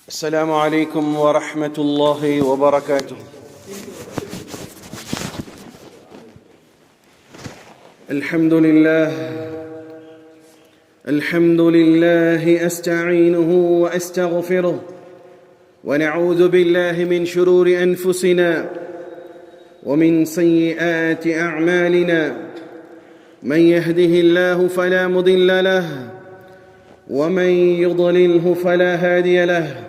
السلام عليكم ورحمة الله وبركاته. الحمد لله أستعينه وأستغفره ونعوذ بالله من شرور أنفسنا ومن سيئات أعمالنا، من يهده الله فلا مضل له ومن يضلله فلا هادي له،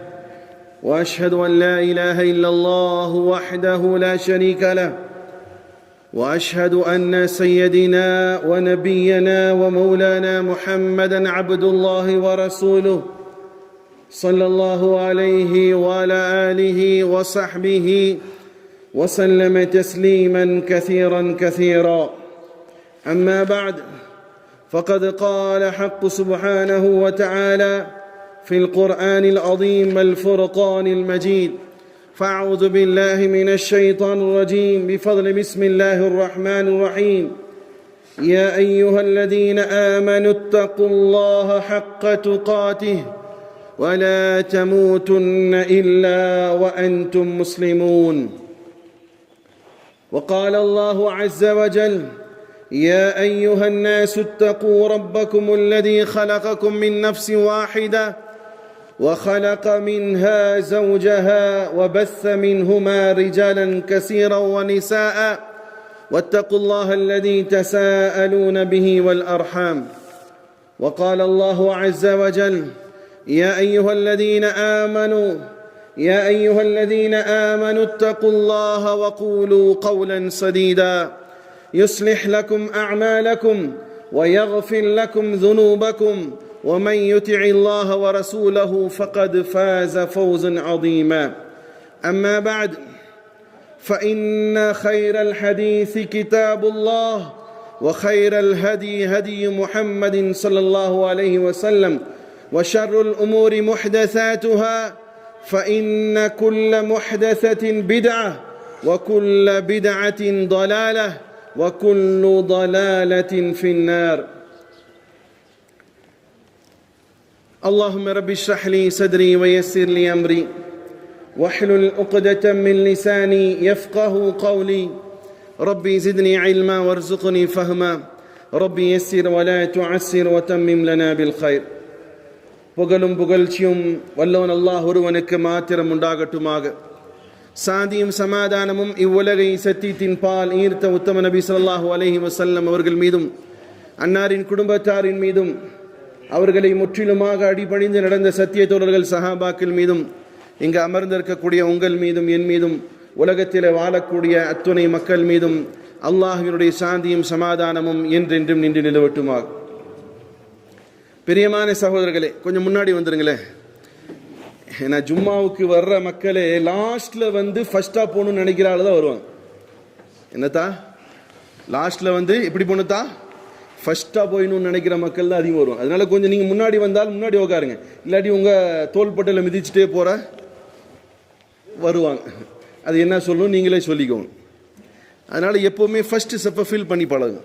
وأشهد أن لا إله إلا الله وحده لا شريك له، وأشهد أن سيدنا ونبينا ومولانا محمدًا عبد الله ورسوله صلى الله عليه وعلى آله وصحبه وسلم تسليمًا كثيرًا كثيرًا. أما بعد، فقد قال حق سبحانه وتعالى في القرآن العظيم والفرقان المجيد: فأعوذ بالله من الشيطان الرجيم بفضل بسم الله الرحمن الرحيم. يا أيها الذين آمنوا اتقوا الله حق تقاته ولا تموتن إلا وأنتم مسلمون. وقال الله عز وجل: يا أيها الناس اتقوا ربكم الذي خلقكم من نفس واحدة وخلق منها زوجها وبث منهما رجالا كثيرا ونساء واتقوا الله الذي تساءلون به والأرحام. وقال الله عز وجل: يا أيها الذين آمنوا اتقوا الله وقولوا قولا سديدا يصلح لكم أعمالكم ويغفر لكم ذنوبكم ومن يطع الله ورسوله فقد فاز فوزا عظيما. أما بعد، فإن خير الحديث كتاب الله وخير الهدي هدي محمد صلى الله عليه وسلم وشر الأمور محدثاتها فإن كل محدثة بدعة وكل بدعة ضلالة وكل ضلالة في النار. اللهم رب اشرح لي صدري ويسر لي أمري واحلل عقدة من لساني يفقه قولي. ربي زدني علما وارزقني فهما. ربي يسر ولا تعسر وتمم لنا بالخير. புகழும் புகழ்ச்சியும் வல்லவன் அல்லாஹ் ஒருவனுக்கு மாத்திரம் உண்டாகட்டுமாக. சாந்தியும் சமாதானமும் இவ்வுலகை சத்தியத்தின் பால் ஈர்த்த உத்தம நபி ஸல்லல்லாஹு அலைஹி வஸல்லம் அவர்கள் மீதும் அன்னாரின் குடும்பத்தாரின் மீதும் அவர்களை முற்றிலுமாக அடிபணிந்து நடந்த சத்திய தோழர்கள் சஹாபாக்கள் மீதும் இங்கு அமர்ந்திருக்கக்கூடிய உங்கள் மீதும் என் மீதும் உலகத்தில் வாழக்கூடிய அத்துணை மக்கள் மீதும் அல்லாஹ்வினுடைய சாந்தியும் சமாதானமும் என்றென்றும் நின்று நிலவட்டுமாக. பிரியமான சகோதரர்களே, கொஞ்சம் முன்னாடி வந்துருங்களேன். ஏன்னா ஜும்மாவுக்கு வர்ற மக்களே லாஸ்ட்டில் ஃபஸ்ட்டாக போகணுன்னு நினைக்கிற ஆள் தான் வருவாங்க. என்னத்தா லாஸ்ட்டில் இப்படி போகணுத்தா ஃபஸ்ட்டாக போயிடணும்னு நினைக்கிற மக்கள் தான் அதிகம் வருவாங்க. அதனால் கொஞ்சம் நீங்கள் முன்னாடி வந்தால் முன்னாடி உட்காருங்க, இல்லாட்டி உங்கள் தோள்பட்டையில் மிதிச்சுட்டே போகிற வருவாங்க. அது என்ன சொல்லணும் நீங்களே சொல்லிக்கோங்க. அதனால் எப்போவுமே ஃபஸ்ட்டு ஸ்டெப்பை ஃபில் பண்ணி பழகுங்க.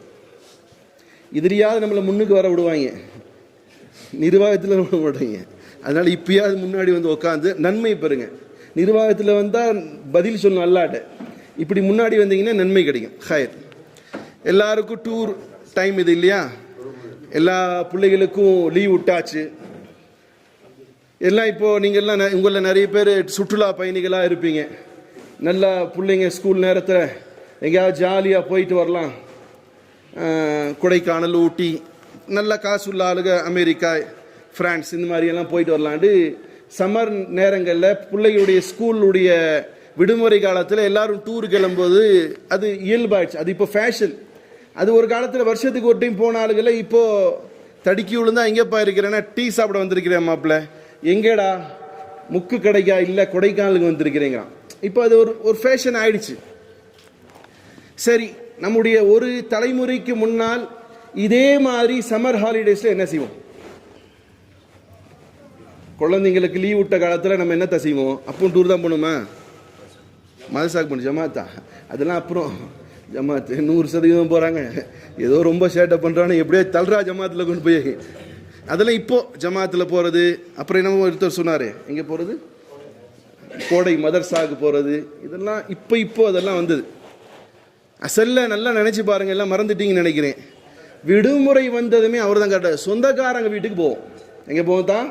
இதுலையாவது நம்மளை முன்னுக்கு வர விடுவாங்க, நிர்வாகத்தில் விட மாட்டாங்க. அதனால் இப்பயாவது முன்னாடி உட்காந்து நன்மை பெறுங்க. நிர்வாகத்தில் வந்தால் பதில் சொல்லணும் அல்லாட்ட, இப்படி முன்னாடி வந்தீங்கன்னா நன்மை கிடைக்கும். ஹயர். எல்லாருக்கும் டூர் டைம் இது இல்லையா? எல்லா பிள்ளைகளுக்கும் லீவ் விட்டாச்சு. எல்லாம் இப்போது நீங்கள்லாம் உங்களில் நிறைய பேர் சுற்றுலா பயணிகளாக இருப்பீங்க. நல்லா பிள்ளைங்க ஸ்கூல் நேரத்தில் எங்கேயாவது ஜாலியாக போயிட்டு வரலாம். கொடைக்கானல், ஊட்டி, நல்ல காசு உள்ள ஆளுக அமெரிக்கா, ஃப்ரான்ஸ், இந்த மாதிரியெல்லாம் போயிட்டு வரலான்ட்டு சம்மர் நேரங்களில் பிள்ளைகளுடைய ஸ்கூலுடைய விடுமுறை காலத்தில் எல்லோரும் டூர் கிளம்பும்போது அது இயல்பாயிடுச்சு. அது இப்போ ஃபேஷன். அது ஒரு காலத்தில் வருஷத்துக்கு ஒரு டைம் போன ஆளுகளை இப்போது தடுக்கி விழுந்தா எங்கேப்பா இருக்கிறேன்னா டீ சாப்பிட வந்திருக்கிறேன் மாப்பிள்ள, எங்கேடா முக்கு கடைக்கா, இல்லை கொடைக்கானலுக்கு வந்திருக்கிறேங்கிறான். இப்போ அது ஒரு ஃபேஷன் ஆயிடுச்சு. சரி, நம்முடைய ஒரு தலைமுறைக்கு முன்னால் இதே மாதிரி சம்மர் ஹாலிடேஸில் என்ன செய்வோம்? குழந்தைங்களுக்கு லீவ் விட்ட காலத்தில் நம்ம என்னத்தை செய்வோம்? அப்போ டூர் தான் போகணுமா? மதசாக்கு போகணும், ஜமாத்தா, அதெல்லாம் அப்புறம் ஜமாத்து 100% போகிறாங்க. ஏதோ ரொம்ப சேட்டை பண்ணுறான்னு எப்படியோ தல்றா ஜமாத்தில் கொண்டு போய் அதெல்லாம் இப்போது ஜமாத்தில் போகிறது. அப்புறம் என்னமோ ஒருத்தர் சொன்னார், எங்கே போகிறது, கோடை மதர்சாவுக்கு போகிறது, இதெல்லாம் இப்போ அதெல்லாம் வந்தது. அசல்ல நல்லா நினச்சி பாருங்கள், எல்லாம் மறந்துட்டீங்கன்னு நினைக்கிறேன். விடுமுறை வந்ததுமே அவர் தான் கரெக்டாக சொந்தக்காரங்க வீட்டுக்கு போவோம். எங்கே போவோம் தான்,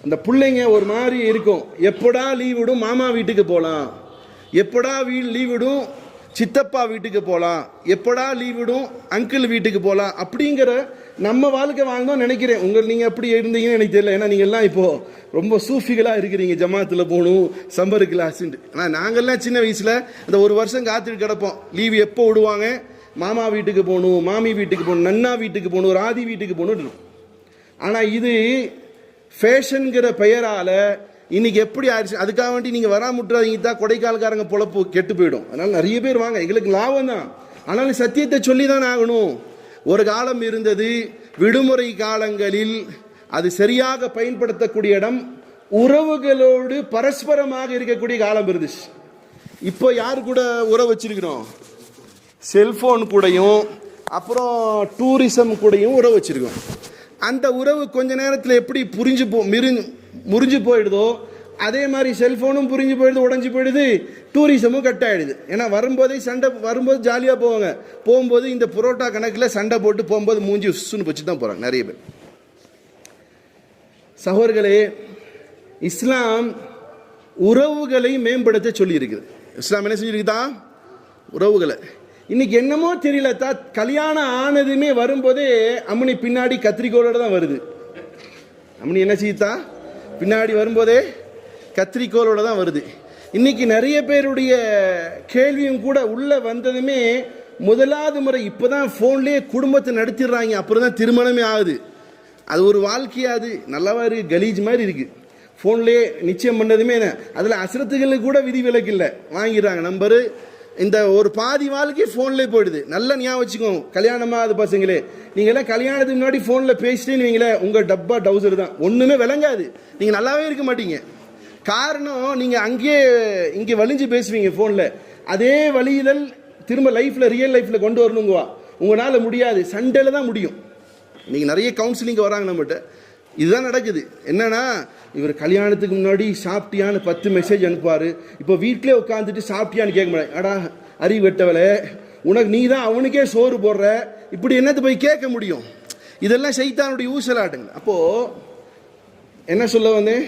அந்த பிள்ளைங்க ஒரு மாதிரி இருக்கும், எப்படா லீவ் விடும் மாமா வீட்டுக்கு போகலாம், எப்படா லீவ் விடும் சித்தப்பா வீட்டுக்கு போகலாம், எப்படா லீவ் விடும் அங்கிள் வீட்டுக்கு போகலாம், அப்படிங்கிற நம்ம வாழ்க்கை வாழ்ந்தோம் நினைக்கிறேன். நீங்கள் எப்படி இருந்தீங்கன்னு எனக்கு தெரியல. ஏன்னா நீங்கள் எல்லாம் இப்போது ரொம்ப சூஃபிகளாக இருக்கிறீங்க, ஜமாத்தில் போகணும் சம்மர் கிளாஸுன்ட்டு. ஆனால் நாங்கள்லாம் சின்ன வயசில் அந்த ஒரு வருஷம் காத்துட்டு கிடப்போம், லீவ் எப்போ விடுவாங்க, மாமா வீட்டுக்கு போகணும், மாமி வீட்டுக்கு போகணும், நன்னா வீட்டுக்கு போகணும், ராதி வீட்டுக்கு போகணும். ஆனால் இது ஃபேஷனுங்கிற பெயரால் இன்னைக்கு எப்படி ஆயிடுச்சு. அதுக்காக வேண்டி நீங்கள் வராமுட்டுறாதீங்க தான், கொடைக்கால்காரங்க பொழப்பு கெட்டு போயிடும். அதனால் நிறைய பேர் வாங்க, எங்களுக்கு லாபம் தான். ஆனாலும் சத்தியத்தை சொல்லி தான் ஆகணும். ஒரு காலம் இருந்தது, விடுமுறை காலங்களில் அது சரியாக பயன்படுத்தக்கூடிய இடம் உறவுகளோடு பரஸ்பரமாக இருக்கக்கூடிய காலம் இருந்துச்சு. இப்போ யார் கூட உறவு வச்சிருக்கிறோம், செல்போன் கூடயும் அப்புறம் டூரிசம் கூடயும் உறவு வச்சிருக்கோம். அந்த உறவு கொஞ்ச நேரத்தில் எப்படி முறிஞ்சு போயிடுதோ அதே மாதிரி செல்போனும் புரிஞ்சு போயிடுது, உடஞ்சி போயிடுது, டூரிசமும் கட் ஆகிடுது. ஏன்னா வரும்போதே சண்டை, வரும்போது ஜாலியாக போவாங்க, போகும்போது இந்த புரோட்டா கணக்கில் சண்டை போட்டு போகும்போது மூஞ்சி உசுன்னு வச்சு தான் போகிறாங்க நிறைய பேர். சகோதரர்களே, இஸ்லாம் உறவுகளை மேம்படுத்த சொல்லியிருக்குது. இஸ்லாம் என்ன செஞ்சிருக்குதா, உறவுகளை. இன்னைக்கு என்னமோ தெரியல கல்யாணம் ஆனதுமே வரும்போதே அம்மனி பின்னாடி கத்திரிக்கோளோட தான் வருது. அம்மனி என்ன செய்யுதா, பின்னாடி வரும்போதே கத்திரிக்கோளோட தான் வருது. இன்னைக்கு நிறைய பேருடைய கேள்வியும் கூட உள்ள வந்ததுமே முதலாவது முறை இப்போதான் ஃபோன்லேயே குடும்பத்தை நடத்திடுறாங்க, அப்புறம் தான் திருமணமே ஆகுது. அது ஒரு வாழ்க்கையாது நல்லாவா இருக்கு, கலீஜ் மாதிரி இருக்கு. ஃபோன்லேயே நிச்சயம் பண்ணதுமே அதில் அசரத்துகளுக்கு கூட விதி விலக்கு இல்லை, வாங்கிடுறாங்க நம்பரு. இந்த ஒரு பாதி வாழ்க்கை ஃபோன்லேயே போயிடுது. நல்லா ஞாபகம் வச்சுக்கோங்க கல்யாணமாகாத பசங்களே, நீங்களாம் கல்யாணத்துக்கு முன்னாடி ஃபோனில் பேசிட்டேன்னு வைங்களேன், உங்கள் டப்பா டவுசர் தான், ஒன்றுமே விளங்காது, நீங்கள் நல்லாவே இருக்க மாட்டீங்க. காரணம், நீங்கள் இங்கே வலிஞ்சு பேசுவீங்க ஃபோனில். அதே வழியில் திரும்ப லைஃப்பில் ரியல் லைஃப்பில் கொண்டு வரணுங்குவா, உங்களால் முடியாது, சண்டையில் தான் முடியும். நீங்கள் நிறைய கவுன்சிலிங் வராங்க நம்மகிட்ட, இதுதான் நடக்குது. என்னன்னா, இவர் கல்யாணத்துக்கு முன்னாடி சாப்பிட்டியான்னு 10 மெசேஜ் அனுப்புவார், இப்போ வீட்டிலே உட்காந்துட்டு சாப்பிட்டியான்னு கேட்க முடியாது. அடா அறிவு வெட்டவளே, உனக்கு நீ தான் அவனுக்கே சோறு போடுற, இப்படி என்னத்தை போய் கேட்க முடியும். இதெல்லாம் சைத்தானுடைய ஊசலாட்டுங்க. அப்போது என்ன சொல்ல வந்தேன்,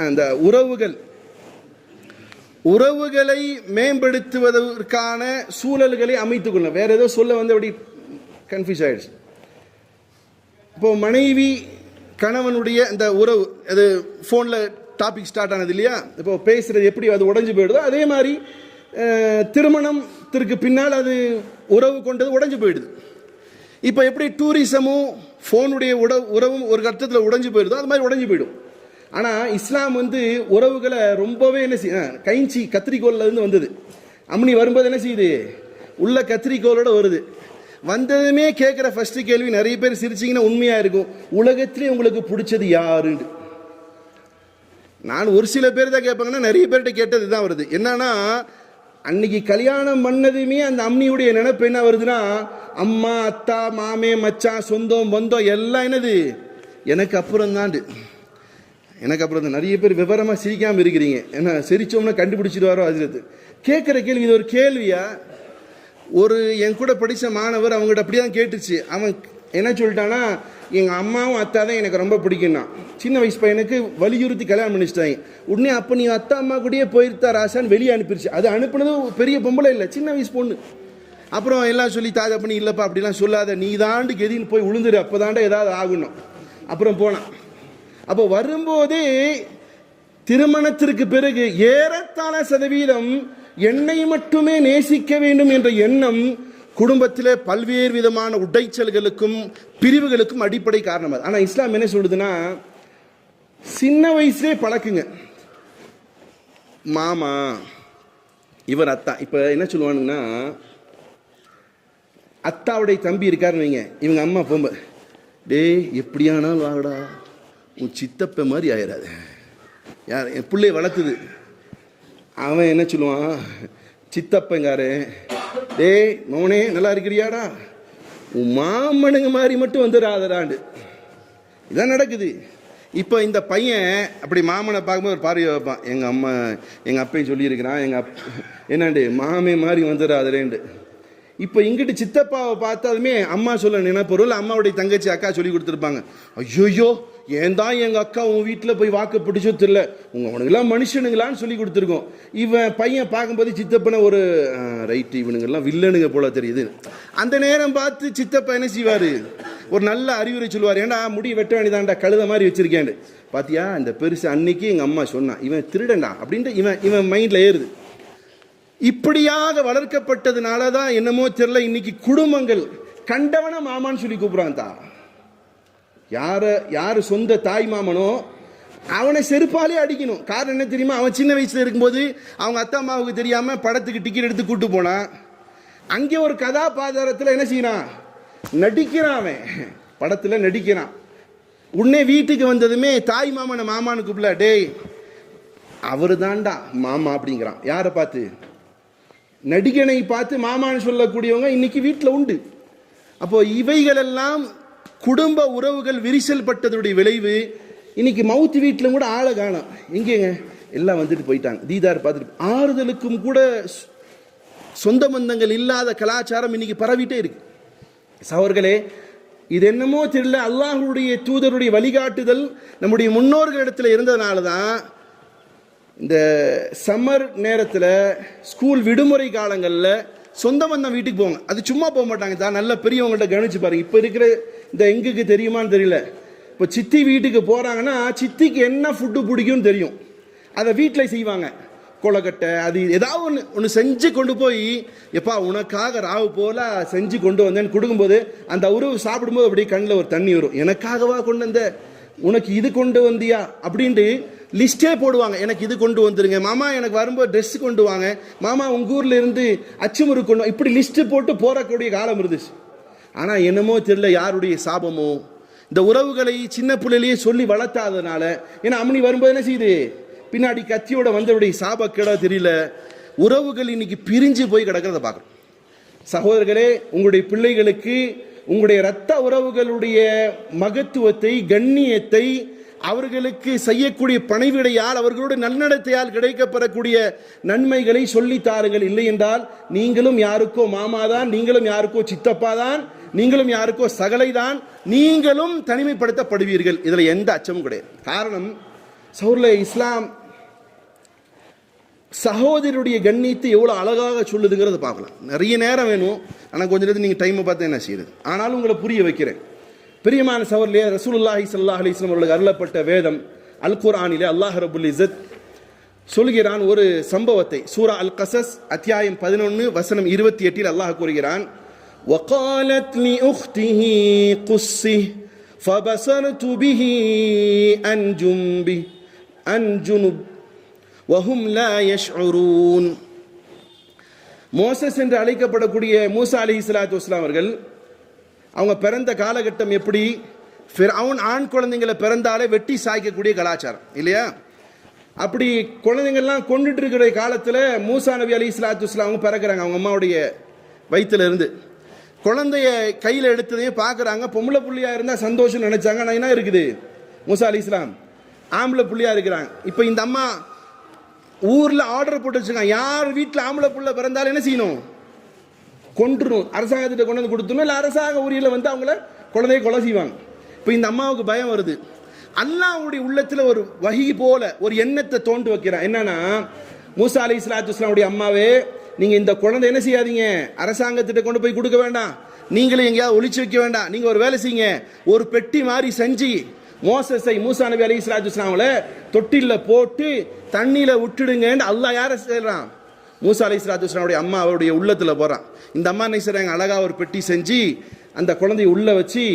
அந்த உறவுகளை மேம்படுத்துவதற்கான சூழல்களை அமைத்துக் கொள்ள, வேற ஏதோ சொல்ல வந்து அப்படி கன்ஃபியூஸ் ஆயிடுச்சு. இப்போ மனைவி கணவனுடைய அந்த உறவு, அது ஃபோனில் டாபிக் ஸ்டார்ட் ஆனது இல்லையா, இப்போ பேசுகிறது எப்படி அது உடஞ்சி போயிடுதோ அதே மாதிரி திருமணத்திற்கு பின்னால் அது உறவு கொண்டது உடஞ்சி போயிடுது. இப்போ எப்படி டூரிசமும் ஃபோனுடைய உறவும் ஒரு கட்டத்தில் உடஞ்சி போயிடுதோ அது மாதிரி உடஞ்சி போயிடும். ஆனால் இஸ்லாம் வந்து உறவுகளை ரொம்பவே என்ன கைஞ்சி கத்திரிக்கோளில் இருந்து வந்தது. அம்னி வரும்போது என்ன செய்யுது, உள்ள கத்திரிக்கோளோட வருது. வந்ததுமே கேட்குற ஃபர்ஸ்ட் கேள்வி, நிறைய பேர் சிரிச்சிங்கன்னா உண்மையாக இருக்கும், உலகத்திலே உங்களுக்கு பிடிச்சது யாருன்னு. நான் ஒரு சில பேர் தான் கேட்பாங்கன்னா, நிறைய பேர்கிட்ட கேட்டது தான் வருது. என்னன்னா, அன்னைக்கு கல்யாணம் பண்ணதுமே அந்த அம்னியுடைய நினைப்பு என்ன வருதுன்னா, அம்மா அத்தா மாமே மச்சான் சொந்தம் பந்தம் எல்லாம் என்னது எனக்கு அப்புறம் தாண்டு, எனக்கு அப்புறம் தான். நிறைய பேர் விவரமாக சிரிக்காமல் இருக்கிறீங்க, ஏன்னா சிரிச்சோம்னா கண்டுபிடிச்சிடுவாரோ. அது கேட்குற கேள்வி, இது ஒரு கேள்வியா? ஒரு என் கூட படித்த மாணவர் அவங்ககிட்ட அப்படி தான் கேட்டுச்சு. அவன் என்ன சொல்லிட்டான்னா, எங்கள் அம்மாவும் அத்தா தான் எனக்கு ரொம்ப பிடிக்கும்னா. சின்ன வயசு பையனுக்கு வலியுறுத்தி கல்யாணம் பண்ணிச்சிட்டாங்க. உடனே அப்போ நீ அத்தா அம்மா கூடயே போயிருத்தா ராசான்னு வெளியே அனுப்பிடுச்சு. அது அனுப்புனது பெரிய பொம்பளை இல்லை, சின்ன வயசு பொண்ணு. அப்புறம் எல்லாம் சொல்லி தாஜா பண்ணி, இல்லைப்பா அப்படிலாம் சொல்லாத, நீ தாண்டு கெதின்னு போய் விழுந்துரு, அப்போ தாண்டா ஏதாவது ஆகணும். அப்புறம் போனான். அப்போ வரும்போதே திருமணத்திற்கு பிறகு ஏறத்தாழ சதவீதம் என்னை மட்டுமே நேசிக்க வேண்டும் என்ற எண்ணம் குடும்பத்திலே பல்வேறு விதமான உடைச்சல்களுக்கும் பிரிவுகளுக்கும் அடிப்படை காரணம். ஆனால் இஸ்லாம் என்ன சொல்லுதுன்னா, சின்ன வயசுலே பழக்குங்க. மாமா இவர் அத்தா. இப்போ என்ன சொல்லுவானுங்கன்னா, அத்தாவுடைய தம்பி இருக்காருன்னு வைங்க, இவங்க அம்மா போம்ப, டேய் எப்படியானாலும் வாங்கடா, உன் சித்தப்ப மாதிரி ஆயிடாது. யார் என் பிள்ளைய வளர்த்துது, அவன் என்ன சொல்லுவான், சித்தப்பங்காரு, டேய் மௌனே நல்லா இருக்கிறியாடா, உன் மாமனுங்க மாதிரி மட்டும் வந்துடாதடாண்டு. இதான் நடக்குது. இப்போ இந்த பையன் அப்படி மாமனை பார்க்கும்போது ஒரு பார்வை வைப்பான், எங்கள் அம்மா எங்கள் அப்பையும் சொல்லியிருக்கிறான், என்னண்டு மாமே மாதிரி வந்துடாதுலேண்டு. இப்போ இங்கிட்டு சித்தப்பாவை பார்த்தாலுமே அம்மா சொல்ல நினைப்பொருள் அம்மாவுடைய தங்கச்சி அக்கா சொல்லி கொடுத்துருப்பாங்க, ஐயோயோ ஏன் தான் எங்கள் அக்கா உன் வீட்டில் போய் வாக்கு பிடிச்சோ தெரியல, உனக்கெல்லாம் மனுஷனுங்களான்னு சொல்லி கொடுத்துருக்கோம். இவன் பையன் பார்க்கும்போது சித்தப்பனை ஒரு ரைட்டு இவனுங்கெல்லாம் வில்லனுங்க போல தெரியுது. அந்த நேரம் பார்த்து சித்தப்பா என்ன செய்வார், ஒரு நல்ல அறிவுரை சொல்லுவார், ஏன்டா முடி வெட்ட வேண்டியதான்டா கழுத மாதிரி வச்சிருக்கேன், பாத்தியா இந்த பெருசு அன்னைக்கு எங்கள் அம்மா சொன்னான், இவன் திருடண்டா அப்படின்ட்டு இவன் மைண்டில் ஏறுது. இப்படியாக வளர்க்கப்பட்டதுனால தான் என்னமோ தெரியல இன்னைக்கு குடும்பங்கள் கண்டவன மாமான்னு சொல்லி கூப்பிடுறான். தான் யாரு சொந்த தாய் மாமனோ அவனை செருப்பாலே அடிக்கணும். காரணம் என்ன தெரியுமா, அவன் சின்ன வயசுல இருக்கும்போது அவங்க அத்தா அம்மாவுக்கு தெரியாம படத்துக்கு டிக்கெட் எடுத்து கூட்டு போனான். அங்கே ஒரு கதாபாத்திரத்தில் என்ன செய்யறான், நடிக்கிறான், அவன் படத்தில் நடிக்கிறான். உடனே வீட்டுக்கு வந்ததுமே தாய் மாமனை மாமானு கூப்பிடல, டேய் அவரு தான்டா மாமா அப்படிங்கிறான். யாரை பார்த்து, நடிகனை பார்த்து மாமான்னு சொல்லக்கூடியவங்க இன்னைக்கு வீட்டில் உண்டு. அப்போ இவைகளெல்லாம் குடும்ப உறவுகள் விரிசல் பட்டதுடைய விளைவு. இன்னைக்கு மவுத்து வீட்டில் கூட ஆளை காணும், எங்கேங்க எல்லாம் வந்துட்டு போயிட்டாங்க, தீதார் பார்த்துட்டு. ஆறுதலுக்கும் கூட சொந்த பந்தங்கள் இல்லாத கலாச்சாரம் இன்னைக்கு பரவிட்டே இருக்கு. சகோதரர்களே, இது என்னமோ தெரியல, அல்லாஹ்வுடைய தூதருடைய வழிகாட்டுதல் நம்முடைய முன்னோர்களிடத்தில் இருந்ததுனால தான் இந்த சம்மர் நேரத்தில் ஸ்கூல் விடுமுறை காலங்களில் சொந்த பந்தம் வீட்டுக்கு போவாங்க. அது சும்மா போக மாட்டாங்க தான், நல்ல பெரியவங்கள்ட்ட கவனிச்சு பாருங்க. இப்போ இருக்கிற இந்த எங்குக்கு தெரியுமான்னு தெரியல, இப்போ சித்தி வீட்டுக்கு போகிறாங்கன்னா சித்திக்கு என்ன ஃபுட்டு பிடிக்கும்னு தெரியும், அதை வீட்டில் செய்வாங்க. கொலக்கட்டை அது ஏதாவது ஒன்று செஞ்சு கொண்டு போய், எப்பா உனக்காக ராவு போல செஞ்சு கொண்டு வந்தேன்னு கொடுக்கும்போது அந்த உறவு சாப்பிடும்போது அப்படியே கண்ணில் ஒரு தண்ணி வரும். எனக்காகவா கொண்டு வந்த, உனக்கு இது கொண்டு வந்தியா அப்படின்ட்டு லிஸ்டே போடுவாங்க. எனக்கு இது கொண்டு வந்துருங்க மாமா, எனக்கு வரும்போது ட்ரெஸ் கொண்டு வாங்க மாமா, உங்கள் ஊரில் இருந்து அச்சுமுறு கொண்டு, இப்படி லிஸ்ட்டு போட்டு போறக்கூடிய காலம் இருந்துச்சு. ஆனால் என்னமோ தெரியல, யாருடைய சாபமோ இந்த உறவுகளை சின்ன பிள்ளையிலேயே சொல்லி வளர்த்தாதனால, ஏன்னா அம்மனி வரும்போது என்ன செய்யுது, பின்னாடி கத்தியோட வந்தவருடைய சாபக்கேடா தெரியல, உறவுகள் இன்னைக்கு பிரிஞ்சு போய் கிடக்கிறத பார்க்குறோம். சகோதரர்களே, உங்களுடைய பிள்ளைகளுக்கு உங்களுடைய இரத்த உறவுகளுடைய மகத்துவத்தை, கண்ணியத்தை, அவர்களுக்கு செய்யக்கூடிய பணிவிடையால், அவர்களுடைய நன்னடத்தையால் கிடைக்கப்பெறக்கூடிய நன்மைகளை சொல்லித்தாருங்கள். இல்லை என்றால் நீங்களும் யாருக்கோ மாமாதான், நீங்களும் யாருக்கோ சித்தப்பா தான், நீங்களும் யாருக்கோ சகலை தான், நீங்களும் தனிமைப்படுத்தப்படுவீர்கள். இதில் எந்த அச்சமும் கிடையாது. காரணம், சௌர்ல இஸ்லாம் சகோதரருடைய கண்ணியத்தை எவ்வளோ அழகாக சொல்லுதுங்கிறத பார்க்கலாம். நிறைய நேரம் வேணும், ஆனால் கொஞ்ச நேரத்தில் நீங்கள் டைமை பார்த்து என்ன செய்யுது. ஆனாலும் உங்களை புரிய வைக்கிறேன். பிரியமான சகோதரர்களே, ரசூலுல்லாஹி ஸல்லல்லாஹு அலைஹி வஸல்லம் அவர்களுக்கு அருளப்பட்ட வேதம் அல் குர்ஆனிலே அல்லாஹ் ரப்புல் இஸ்ஸத் சொல்கிறான் ஒரு சம்பவத்தை. சூரா அல் கஸஸ் அத்தியாயம் 11 வசனம் 28 அல்லாஹ் கூறுகிறான், وقالت لأخته قصه فبصرت به عن جنب وهم لا يشعرون. மோசஸ் என்று அழைக்கப்படக்கூடிய மூசா அலைஹிஸ்ஸலாத்து வஸ்ஸலாம் அவர்கள், அவங்க பிறந்த காலகட்டம் எப்படி, ஃபிரௌன் ஆண் குழந்தைங்களை பிறந்தாலே வெட்டி சாய்க்கக்கூடிய கலாச்சாரம் இல்லையா? அப்படி குழந்தைங்கள்லாம் கொண்டுட்டு இருக்கிற காலத்தில் மூசா நபி அலைஹிஸ்ஸலாத்து வஸ்ஸலாம் அவங்க பிறக்கிறாங்க. அவங்க அம்மாவுடைய வயிற்றுல இருந்து குழந்தைய கையில் எடுத்ததையும் பார்க்குறாங்க. பொம்பளை புள்ளியா இருந்தால் சந்தோஷம் நினைச்சாங்க. ஆனால் என்ன இருக்குது, மூசா அலைஹிஸ்ஸலாம் ஆம்பளை புள்ளியா இருக்கிறாங்க. இப்போ இந்த அம்மா ஊரில் ஆர்டர் போட்டு வச்சுருக்காங்க, யார் வீட்டில் ஆம்பளை புள்ள பிறந்தாலும் என்ன செய்யணும், கொன்றுணும், அரசாங்கத்திட்ட கொண்டு வந்து கொடுத்துணும், இல்லை அரசாங்க ஊரில் வந்து அவங்கள குழந்தைய கொலை செய்வாங்க. இப்போ இந்த அம்மாவுக்கு பயம் வருது. அல்லாஹ்வுடைய உள்ளத்தில் ஒரு வஹி போல ஒரு எண்ணத்தை தோண்டு வைக்கிறான். என்னன்னா, மூசா அலைஹிஸ்ஸலாத்து வஸ்ஸலாமுடைய அம்மாவே, நீங்கள் இந்த குழந்தை என்ன செய்யாதீங்க, அரசாங்கத்திட்ட கொண்டு போய் கொடுக்க வேண்டாம், நீங்களும் எங்கேயாவது ஒளிச்சு வைக்க வேண்டாம், நீங்கள் ஒரு வேலை செய்யுங்க, ஒரு பெட்டி மாதிரி செஞ்சு மோசஸை, மூசா நபி அலைஹிஸ்ஸலாத்து வஸ்ஸலாமுல தொட்டிலில் போட்டு தண்ணியில் விட்டுடுங்கன்னு அல்லாஹ் யாரை செய்கிறான், மூசா அலைஹிஸ்ஸலாத்து வஸ்ஸலாமுடைய அம்மா அவருடைய உள்ளத்தில் போகிறான். இந்த அம்மா என்ன செய்கிறாங்க, அழகாக ஒரு பெட்டி செஞ்சு அந்த குழந்தைய உள்ளே வச்சு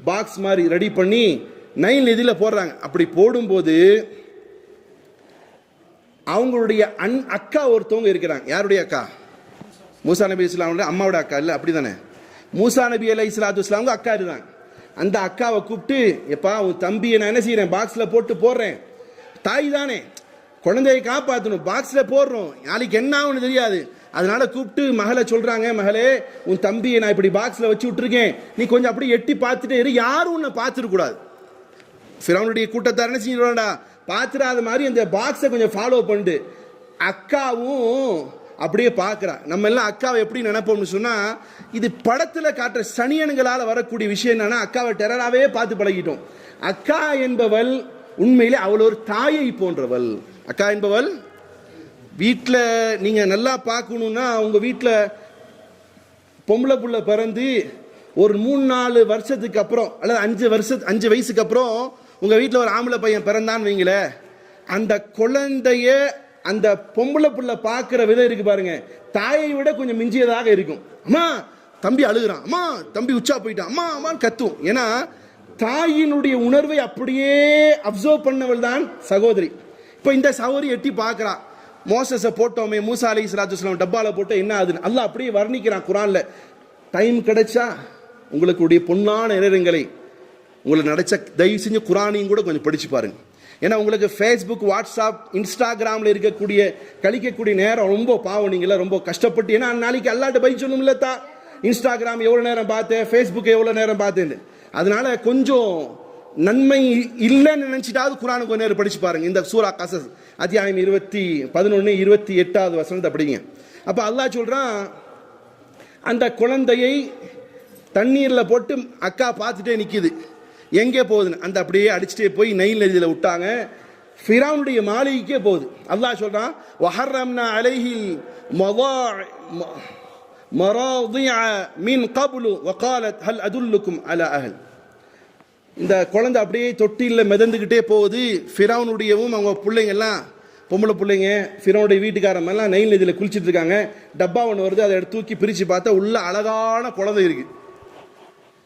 பாக்ஸ் மாதிரி ரெடி பண்ணி நைல் நதியில் போடுறாங்க. அப்படி போடும்போது அவங்களுடைய அக்கா ஒருத்தவங்க இருக்கிறாங்க. யாருடைய அக்கா, மூசா நபி இஸ்லாமுடைய அம்மாவோட அக்கா இல்லை, அப்படி தானே? மூசா நபி அலைஹிஸ்ஸலாத்து வஸ்ஸலாமுக்கு அக்கா இருந்தாங்க. அந்த அக்காவை கூப்பிட்டு, எப்பா உன் தம்பியை நான் என்ன செய்கிறேன், பாக்ஸில் போட்டு போடுறேன், தாய் தானே குழந்தையை காப்பாற்றணும், பாக்ஸில் போடுறோம், நாளைக்கு என்ன ஆகுன்னு தெரியாது, அதனால கூப்பிட்டு மகளை சொல்றாங்க, மகளே உன் தம்பியை நான் இப்படி பாக்ஸில் வச்சு விட்டுருக்கேன், நீ கொஞ்சம் அப்படி எட்டி பார்த்துட்டே இரு, யாரும் உன்னை பார்த்துடக்கூடாது. ஃபிரௌனுடைய கூட்டத்தார் என்ன செஞ்சிருவாண்டா, பார்த்துடாத மாதிரி அந்த பாக்ஸை கொஞ்சம் ஃபாலோ பண்ணிட்டு அக்காவும் அப்படியே பார்க்குறா. நம்ம எல்லாம் அக்காவை எப்படி நினைப்போம்னு சொன்னால், இது படத்தில் காட்டுற சனியன்களால் வரக்கூடிய விஷயம் என்னன்னா, அக்காவை டெரராகவே பார்த்து பழகிட்டோம். அக்கா என்பவள் உண்மையிலே அவள் ஒரு தாயை போன்றவள். அக்கா என்பவள் வீட்டில் நீங்கள் நல்லா பார்க்கணுன்னா, உங்கள் வீட்டில் பொம்பளை புள்ள பிறந்து ஒரு 3-4 வருஷத்துக்கு அப்புறம் அல்லது 5 வயசுக்கு அப்புறம் உங்கள் வீட்டில் ஒரு ஆம்பளை பையன் பிறந்தான்னு வைங்களேன், அந்த குழந்தைய அந்த பொம்பளை புள்ள பார்க்குற விதம் இருக்கு பாருங்க, தாயை விட கொஞ்சம் மிஞ்சியதாக இருக்கும். அம்மா தம்பி அழுகிறான், அம்மா தம்பி உச்சா போயிட்டான், அம்மா அம்மான்னு கத்தும். ஏன்னா தாயினுடைய உணர்வை அப்படியே அப்சர்வ் பண்ணவள் தான் சகோதரி. இப்போ இந்த சகோதரி எட்டி பார்க்குறா, மோசஸை போட்டோமே, மூசா அலைஹிஸ்ஸலாத்து வஸ்ஸலாம் டப்பால போட்டு என்ன ஆகுதுன்னு அல்லாஹ் அப்படியே வர்ணிக்கிறான் குரான்ல. டைம் கிடைச்சா உங்களுடைய பொன்னான நேரங்களை உங்களுக்கு நினைச்ச தயவு செஞ்சு குரானையும் கூட கொஞ்சம் படிச்சு பாருங்க. ஏன்னா உங்களுக்கு ஃபேஸ்புக், வாட்ஸ்அப், இன்ஸ்டாகிராமில் கழிக்கக்கூடிய நேரம் ரொம்ப பாவம். நீங்கள ரொம்ப கஷ்டப்பட்டு, ஏன்னா நாளைக்கு அல்லாட்ட பதில் சொல்லணும் இல்லத்தா, இன்ஸ்டாகிராம் எவ்வளோ நேரம் பார்த்தேன், ஃபேஸ்புக் எவ்வளோ நேரம் பார்த்தேன். அதனால கொஞ்சம் நன்மை இல்லைன்னு நினைச்சிட்டாவது குரானுக்கு கொஞ்ச நேரம் படிச்சு பாருங்க. இந்த சூரா கசஸ் அத்தியாயம் 11, 28வது வசனத்தை படிங்க. அப்போ அல்லாஹ் சொல்றான், அந்த குழந்தையை தண்ணீரில் போட்டு அக்கா பார்த்துட்டே நிற்கிது, எங்கே போகுதுன்னு அந்த அப்படியே அடிச்சுட்டே போய் நைல் நதியில் விட்டாங்க. ஃபிரௌனுடைய மாளிகைக்கே போகுது. அல்லாஹ் சொல்றான், வஹர்ரம்னா அலைஹில் மராதிஅ மின் கப்லு வகாலத் ஹல் அதுல்லுக்கும் அலா அஹல். இந்த குழந்தை அப்படியே தொட்டியில் மிதந்துக்கிட்டே போகுது. ஃபிரௌனுடையவும் அவங்க பிள்ளைங்கெல்லாம், பொம்பளை பிள்ளைங்க, ஃபிரௌனுடைய வீட்டுக்காரமெல்லாம் நைல் நதியில் குளிச்சுட்டு இருக்காங்க. டப்பா ஒன்று வருது, அதை எடுத்து தூக்கி பிரித்து பார்த்தா உள்ள அழகான குழந்தை இருக்கு.